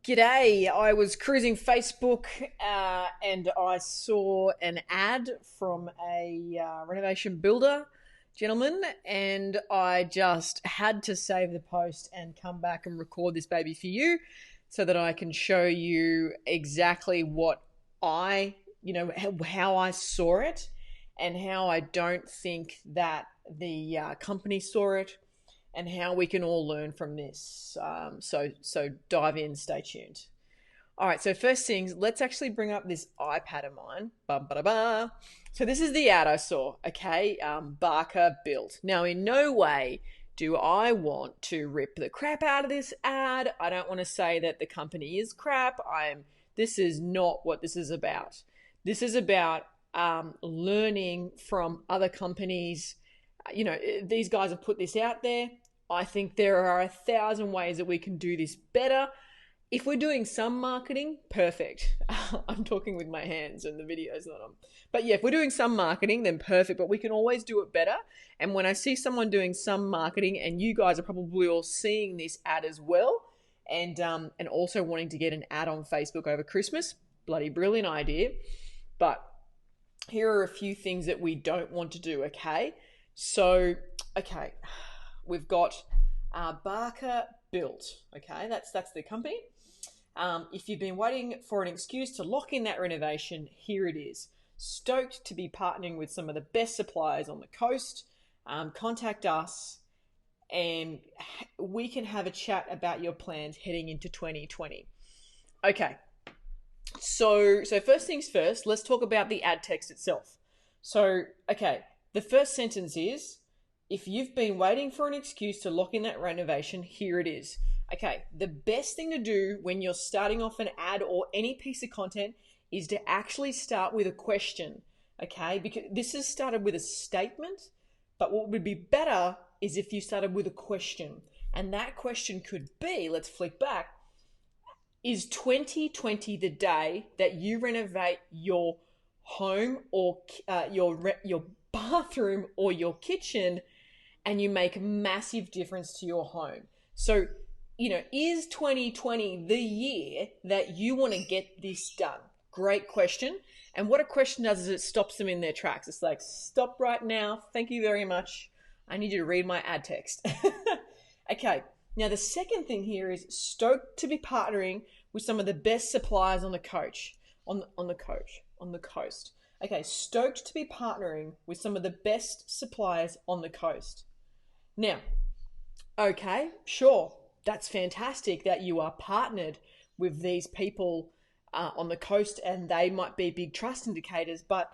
G'day. I was cruising Facebook and I saw an ad from a renovation builder gentleman, and I just had to save the post and come back and record this baby for you so that I can show you exactly what I, how I saw it and how I don't think that the company saw it and how we can all learn from this. So dive in, stay tuned. All right, so first things, let's actually bring up this iPad of mine. Ba-ba-da-ba. So this is the ad I saw, okay? Barker Built. Now, in no way do I want to rip the crap out of this ad. I don't want to say that the company is crap. This is not what this is about. This is about learning from other companies. These guys have put this out there. I think there are 1,000 ways that we can do this better. If we're doing some marketing, perfect. I'm talking with my hands and the video's not on. But yeah, if we're doing some marketing, then perfect. But we can always do it better. And when I see someone doing some marketing, and you guys are probably all seeing this ad as well, and also wanting to get an ad on Facebook over Christmas, bloody brilliant idea. But here are a few things that we don't want to do, okay? So, okay, we've got Barker Built, okay? That's the company. If you've been waiting for an excuse to lock in that renovation, here it is. Stoked to be partnering with some of the best suppliers on the coast. Contact us and we can have a chat about your plans heading into 2020. Okay, so first things first, let's talk about the ad text itself. So, okay, the first sentence is, if you've been waiting for an excuse to lock in that renovation, here it is. Okay, the best thing to do when you're starting off an ad or any piece of content is to actually start with a question, okay? Because this has started with a statement, but what would be better is if you started with a question. And that question could be, let's flick back, is 2020 the day that you renovate your home or your bathroom or your kitchen and you make a massive difference to your home? So, is 2020 the year that you want to get this done? Great question. And what a question does is it stops them in their tracks. It's like, stop right now. Thank you very much. I need you to read my ad text. Okay. Now, the second thing here is stoked to be partnering with some of the best suppliers on the coast. Okay, stoked to be partnering with some of the best suppliers on the coast. Now, okay, sure, that's fantastic that you are partnered with these people on the coast and they might be big trust indicators, but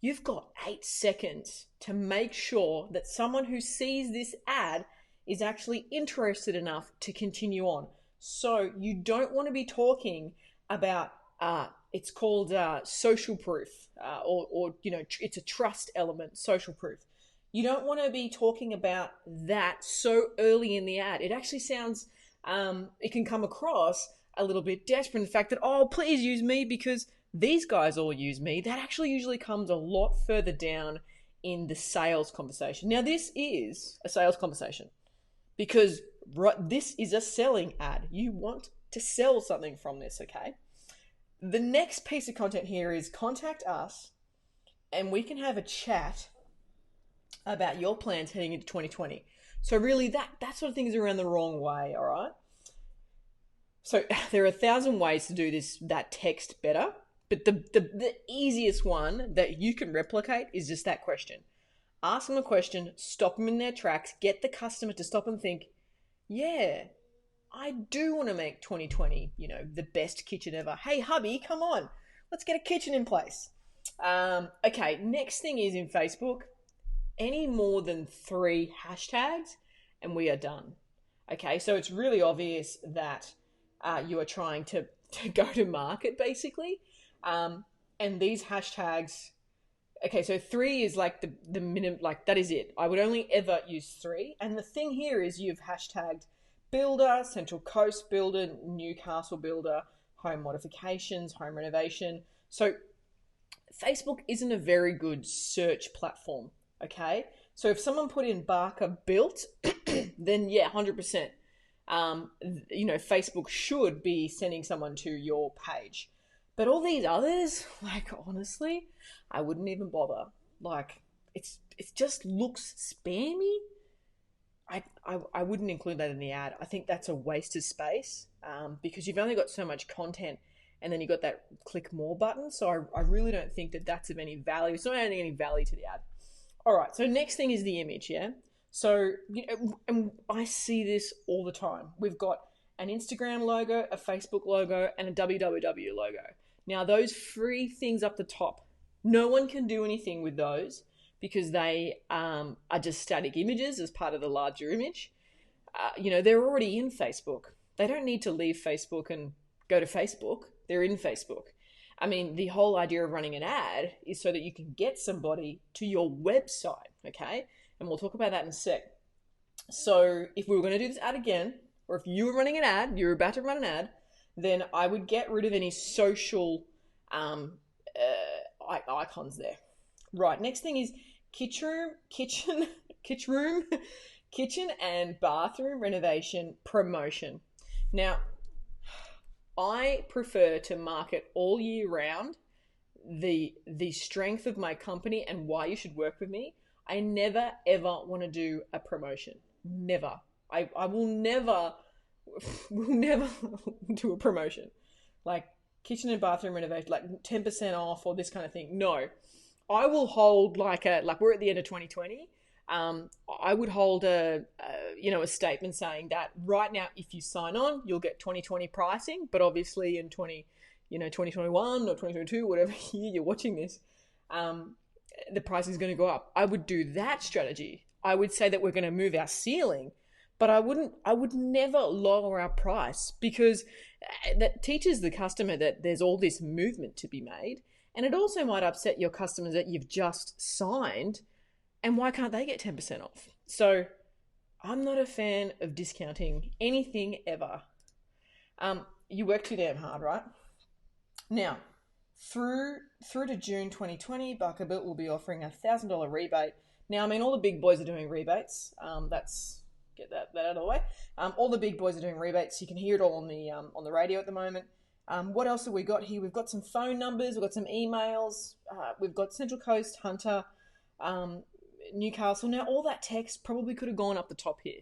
you've got 8 seconds to make sure that someone who sees this ad is actually interested enough to continue on. So you don't want to be talking about, it's called social proof, or it's a trust element, social proof. You don't want to be talking about that so early in the ad. It actually sounds, it can come across a little bit desperate. The fact that, oh, please use me because these guys all use me. That actually usually comes a lot further down in the sales conversation. Now, this is a sales conversation because this is a selling ad. You want to sell something from this, okay? The next piece of content here is contact us and we can have a chat about your plans heading into 2020. So really that sort of thing is around the wrong way, all right? So there are 1,000 ways to do that text better, but the easiest one that you can replicate is just that question. Ask them a question, stop them in their tracks, get the customer to stop and think, yeah, I do want to make 2020, the best kitchen ever. Hey, hubby, come on, let's get a kitchen in place. Okay, next thing is in Facebook, any more than 3 hashtags and we are done. Okay, so it's really obvious that you are trying to go to market basically. And these hashtags, okay, so 3 is like the minimum, like that is it. I would only ever use 3. And the thing here is you've hashtagged builder, Central Coast builder, Newcastle builder, home modifications, home renovation. So Facebook isn't a very good search platform, okay? So if someone put in Barker Built, then yeah, 100%. Facebook should be sending someone to your page. But all these others, like, honestly, I wouldn't even bother. Like, it just looks spammy. I wouldn't include that in the ad. I think that's a waste of space, because you've only got so much content, and then you got that click more button. So I really don't think that that's of any value. It's not adding any value to the ad. All right, so next thing is the image, yeah? So, and I see this all the time. We've got an Instagram logo, a Facebook logo, and a www logo. Now, those three things up the top, no one can do anything with those because they are just static images as part of the larger image. They're already in Facebook. They don't need to leave Facebook and go to Facebook. They're in Facebook. I mean, the whole idea of running an ad is so that you can get somebody to your website, okay? And we'll talk about that in a sec. So if we were going to do this ad again, or if you were running an ad, you're about to run an ad, then I would get rid of any social icons there. Right, next thing is kitchen and bathroom renovation promotion. Now, I prefer to market all year round the strength of my company and why you should work with me. I never ever want to do a promotion. Never. I will never do a promotion. Like kitchen and bathroom renovation, like 10% off or this kind of thing. No. I will hold like we're at the end of 2020. I would hold a statement saying that right now, if you sign on, you'll get 2020 pricing, but obviously in 2021 or 2022, whatever year you're watching this, the price is going to go up. I would do that strategy. I would say that we're going to move our ceiling, but I would never lower our price, because that teaches the customer that there's all this movement to be made. And it also might upset your customers that you've just signed, and why can't they get 10% off? So I'm not a fan of discounting anything ever. You work too damn hard, right? Now, through to June 2020, Barker Built will be offering a $1,000 rebate. Now, I mean, all the big boys are doing rebates. Get that out of the way. All the big boys are doing rebates. You can hear it all on the radio at the moment. What else have we got here? We've got some phone numbers. We've got some emails. We've got Central Coast, Hunter, Newcastle. Now, all that text probably could have gone up the top here.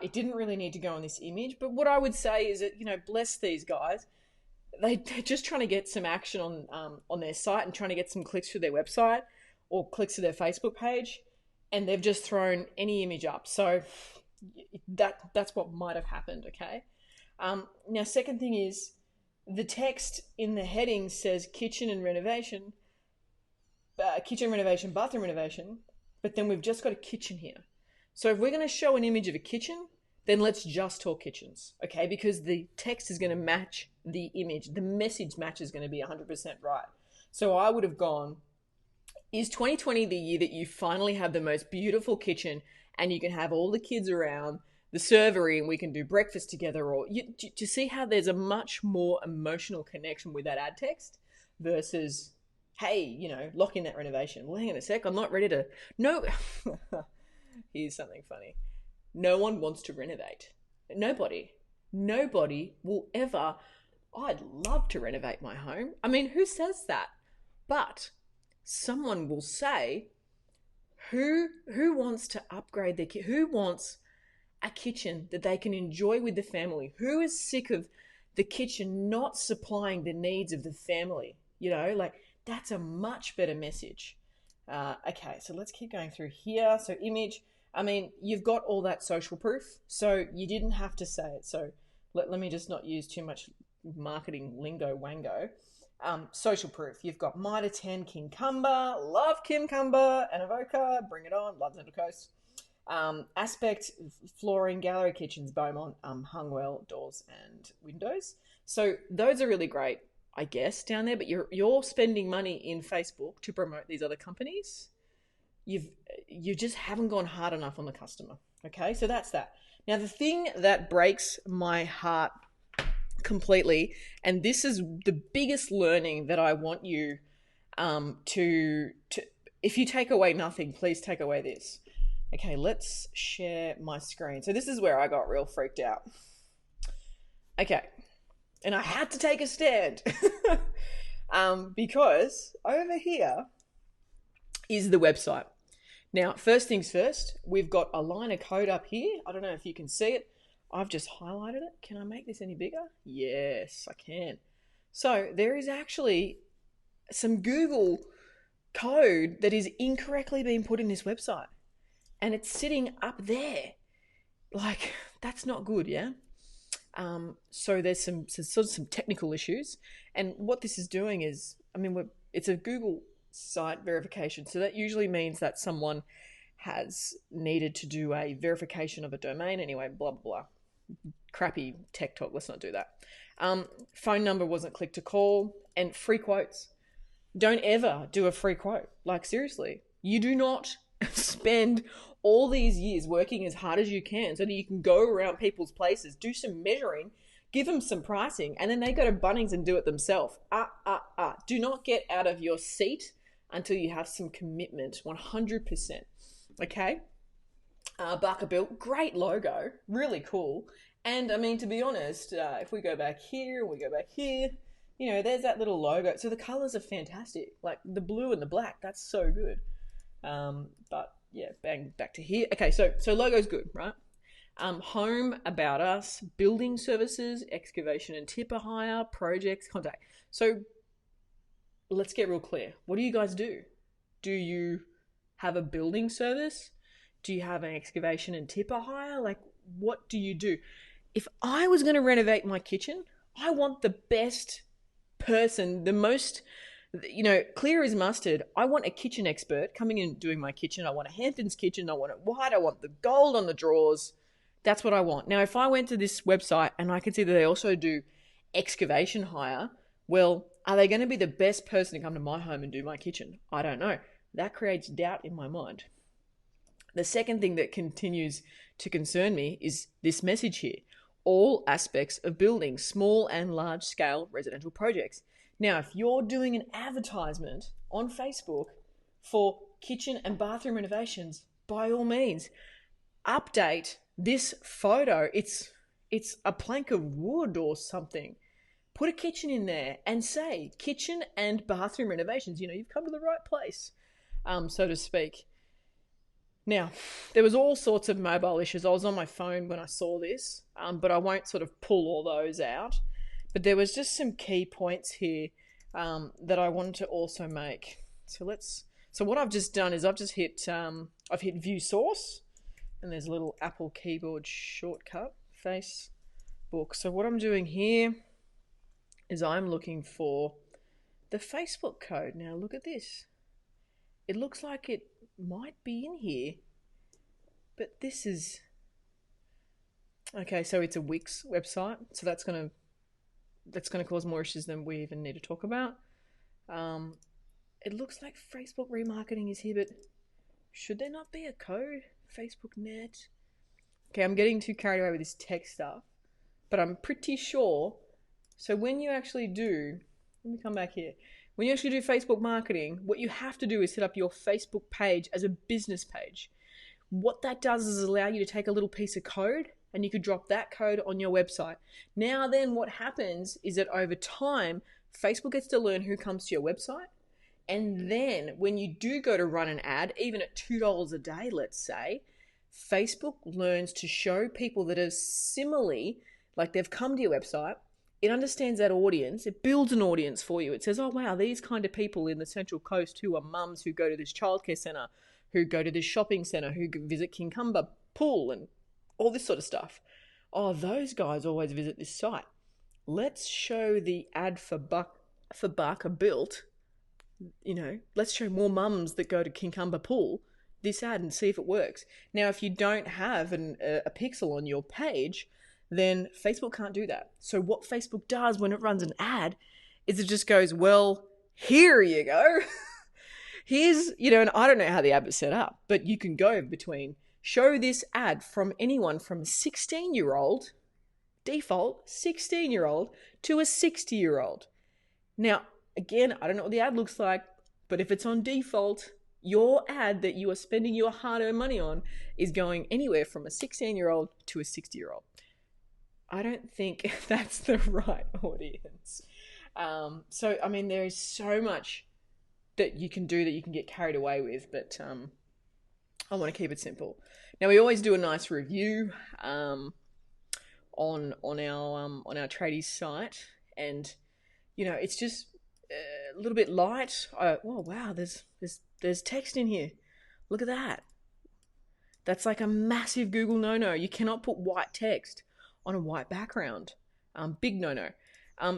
It didn't really need to go on this image. But what I would say is that, bless these guys. They're just trying to get some action on their site and trying to get some clicks to their website or clicks to their Facebook page. And they've just thrown any image up. So that's what might have happened, okay? Now, second thing is, the text in the heading says kitchen renovation, bathroom renovation, but then we've just got a kitchen here. So if we're going to show an image of a kitchen, then let's just talk kitchens, okay? Because the text is going to match the image. The message match is going to be 100% right. So I would have gone, is 2020 the year that you finally have the most beautiful kitchen and you can have all the kids around the servery and we can do breakfast together? Or to see how there's a much more emotional connection with that ad text versus, hey, lock in that renovation. Well, hang on a sec, I'm not ready to. No. Here's something funny. No one wants to renovate. Nobody will ever. I'd love to renovate my home. I mean, who says that? But someone will say, who wants to upgrade their kitchen? Who wants a kitchen that they can enjoy with the family? Who is sick of the kitchen not supplying the needs of the family? That's a much better message. Okay, so let's keep going through here. So image, I mean, you've got all that social proof, so you didn't have to say it. So let me just not use too much marketing lingo wango. Social proof, you've got Mitre 10, King Cumber, love Kim Cumber, and Avoca, bring it on, love Central Coast. Aspect, flooring, gallery kitchens, Beaumont, Hungwell, doors and windows. So those are really great, I guess, down there, but you're spending money in Facebook to promote these other companies. You just haven't gone hard enough on the customer. Okay, so that's that. Now, the thing that breaks my heart completely, and this is the biggest learning that I want you to if you take away nothing, please take away this. Okay, let's share my screen. So this is where I got real freaked out. Okay, and I had to take a stand because over here is the website. Now, first things first, we've got a line of code up here. I don't know if you can see it. I've just highlighted it. Can I make this any bigger? Yes, I can. So there is actually some Google code that is incorrectly being put in this website. And it's sitting up there. Like, that's not good, yeah? So there's some technical issues. And what this is doing is, it's a Google site verification. So that usually means that someone has needed to do a verification of a domain. Anyway, blah, blah, blah. Crappy tech talk. Let's not do that. Phone number wasn't click to call. And free quotes. Don't ever do a free quote. Like, seriously. You do not spend all these years working as hard as you can so that you can go around people's places, do some measuring, give them some pricing, and then they go to Bunnings and do it themselves. Do not get out of your seat until you have some commitment, 100%. Okay? Barker Built, great logo, really cool. And I mean, to be honest, if we go back here, you know, there's that little logo. So the colors are fantastic. Like the blue and the black, that's so good. But yeah, bang, back to here. Okay, so logo's good, right? Home, about us, building services, excavation and tipper hire, projects, contact. So let's get real clear. What do you guys do? Do you have a building service? Do you have an excavation and tipper hire? Like, what do you do? If I was going to renovate my kitchen, I want the best person, the most, you know, clear as mustard. I want a kitchen expert coming in and doing my kitchen. I want a Hamptons kitchen. I want it white. I want the gold on the drawers. That's what I want. Now, if I went to this website and I can see that they also do excavation hire, well, are they going to be the best person to come to my home and do my kitchen? I don't know. That creates doubt in my mind. The second thing that continues to concern me is this message here. All aspects of building small and large scale residential projects. Now, if you're doing an advertisement on Facebook for kitchen and bathroom renovations, by all means, update this photo. It's a plank of wood or something. Put a kitchen in there and say kitchen and bathroom renovations. You know, you've come to the right place, so to speak. Now, there was all sorts of mobile issues. I was on my phone when I saw this, but I won't sort of pull all those out. But there was just some key points here that I wanted to also make. So what I've just done is I've hit view source, and there's a little Apple keyboard shortcut, Facebook. So what I'm doing here is I'm looking for the Facebook code. Now look at this. It looks like it might be in here, but this is okay. So it's a Wix website, so that's gonna cause more issues than we even need to talk about. It looks like Facebook remarketing is here, but should there not be a code? Facebook net. Okay, I'm getting too carried away with this tech stuff, but I'm pretty sure. So when you actually do, let me come back here. When you actually do Facebook marketing, what you have to do is set up your Facebook page as a business page. What that does is allow you to take a little piece of code and you could drop that code on your website. Now then what happens is that over time, Facebook gets to learn who comes to your website. And then when you do go to run an ad, even at $2 a day, let's say, Facebook learns to show people that are similarly, like they've come to your website. It understands that audience. It builds an audience for you. It says, oh, wow, these kind of people in the Central Coast who are mums who go to this childcare centre, who go to this shopping centre, who visit Kincumber Pool and all this sort of stuff. Oh, those guys always visit this site. Let's show the ad for Barker Built. You know, let's show more mums that go to Kincumber Pool this ad and see if it works. Now, if you don't have a pixel on your page, then Facebook can't do that. So what Facebook does when it runs an ad is it just goes, well, here you go. Here's, you know, and I don't know how the ad was set up, but you can go between show this ad from anyone from a 16-year-old, default 16-year-old, to a 60-year-old. Now, again, I don't know what the ad looks like, but if it's on default, your ad that you are spending your hard-earned money on is going anywhere from a 16-year-old to a 60-year-old. I don't think that's the right audience. So, I mean, there is so much that you can do that you can get carried away with, but I want to keep it simple. Now, we always do a nice review on our tradies site, and it's just a little bit light. Oh wow, there's text in here. Look at that. That's like a massive Google no-no. You cannot put white text on a white background. Big no-no.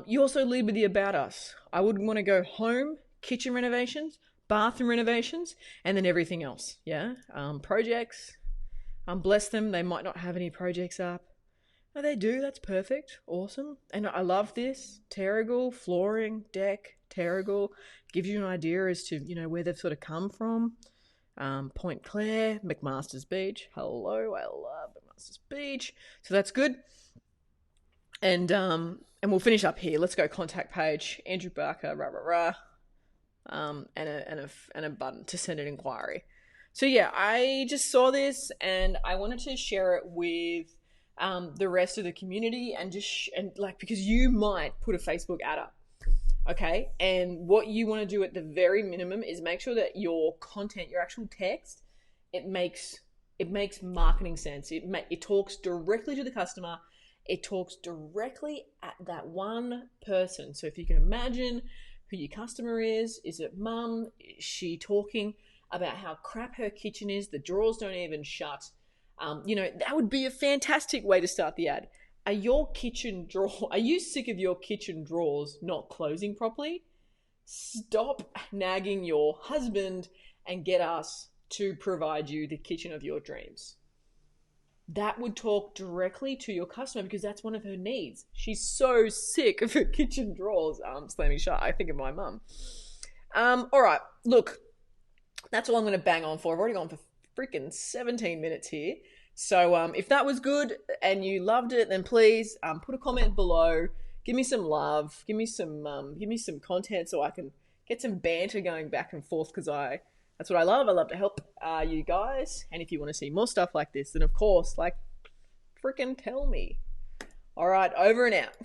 You also lead with the about us. I would want to go home, kitchen renovations, bathroom renovations, and then everything else. Yeah. Projects. Bless them. They might not have any projects up. No, they do. That's perfect. Awesome. And I love this. Terrigal, flooring, deck, Terrigal. Gives you an idea as to, where they've sort of come from. Point Claire, McMaster's Beach. Hello, I love McMaster's Beach. So that's good. And we'll finish up here. Let's go contact page. Andrew Barker, rah, rah, rah. And a button to send an inquiry. So yeah, I just saw this and I wanted to share it with the rest of the community and because you might put a Facebook ad up. Okay. And what you want to do at the very minimum is make sure that your content, your actual text, it makes marketing sense. It talks directly to the customer. It talks directly at that one person. So if you can imagine who your customer is it mum? Is she talking about how crap her kitchen is? The drawers don't even shut. That would be a fantastic way to start the ad. Are you sick of your kitchen drawers not closing properly? Stop nagging your husband and get us to provide you the kitchen of your dreams. That would talk directly to your customer because that's one of her needs. She's so sick of her kitchen drawers slamming shut. I think of my mum. All right, look, that's all I'm going to bang on for. I've already gone for freaking 17 minutes here. So if that was good and you loved it, then please put a comment below. Give me some love. Give me some content so I can get some banter going back and forth because that's what I love. I love to help you guys. And if you want to see more stuff like this, then of course, freaking tell me. All right, over and out.